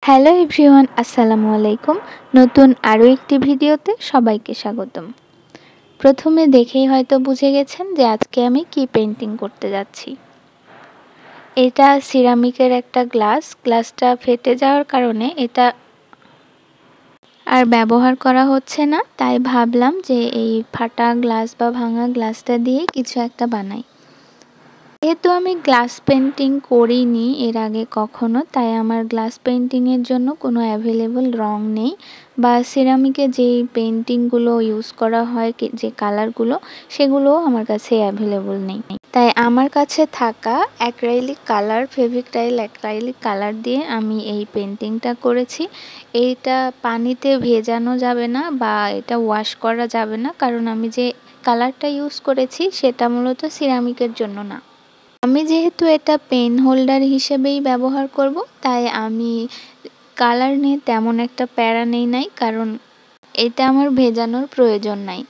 Hello everyone, আসসালামু আলাইকুম। নতুন আরও একটি ভিডিওতে সবাইকে স্বাগতম। প্রথমে দেখেই হয়তো বুঝে গেছেন যে আজকে আমি কি পেন্টিং করতে যাচ্ছি। এটা সিরামিকের একটা গ্লাসটা ফেটে যাওয়ার কারণে এটা আর ব্যবহার করা হচ্ছে না, তাই ভাবলাম যে এই ফাটা গ্লাস বা ভাঙা গ্লাসটা দিয়ে কিছু একটা বানাই। যেহেতু আমি গ্লাস পেন্টিং করিনি এর আগে কখনো, তাই আমার গ্লাস পেন্টিংয়ের জন্য কোনো অ্যাভেলেবল রং নেই বা সিরামিকে যেই পেন্টিংগুলো ইউজ করা হয় যে কালারগুলো, সেগুলোও আমার কাছে অ্যাভেলেবল নেই। তাই আমার কাছে থাকা অ্যাক্রাইলিক কালার দিয়ে আমি এই পেন্টিংটা করেছি। এইটা পানিতে ভেজানো যাবে না বা এটা ওয়াশ করা যাবে না, কারণ আমি যে কালারটা ইউজ করেছি সেটা মূলত সিরামিকের জন্য না। আমি যেহেতু এটা পেন হোল্ডার হিসেবেই ব্যবহার করব, তাই আমি কালার নিয়ে তেমন একটা প্যারা নেই নাই, কারণ এটা আমার ভেজানোর প্রয়োজন নাই।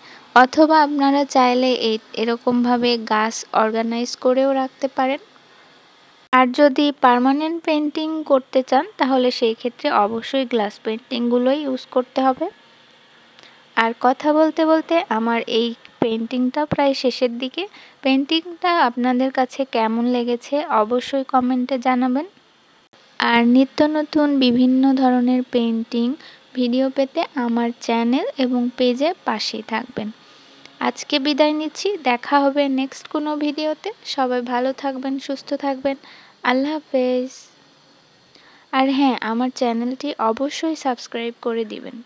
অথবা আপনারা চাইলে এরকমভাবে গাছ অর্গানাইজ করেও রাখতে পারেন। আর যদি পার্মানেন্ট পেন্টিং করতে চান তাহলে সেই ক্ষেত্রে অবশ্যই গ্লাস পেন্টিংগুলোই ইউজ করতে হবে। আর কথা বলতে বলতে আমার এই পেন্টিংটা প্রায় শেষের দিকে। পেন্টিংটা আপনাদের কাছে কেমন লেগেছে অবশ্যই কমেন্টে জানাবেন। আর নিত্য নতুন বিভিন্ন ধরনের পেন্টিং ভিডিও পেতে আমার চ্যানেল এবং পেজে পাশেই থাকবেন। আজকে বিদায় নিচ্ছি, দেখা হবে নেক্সট কোনো ভিডিওতে। সবাই ভালো থাকবেন, সুস্থ থাকবেন। আল্লাহ হাফেজ। আর হ্যাঁ, আমার চ্যানেলটি অবশ্যই সাবস্ক্রাইব করে দিবেন।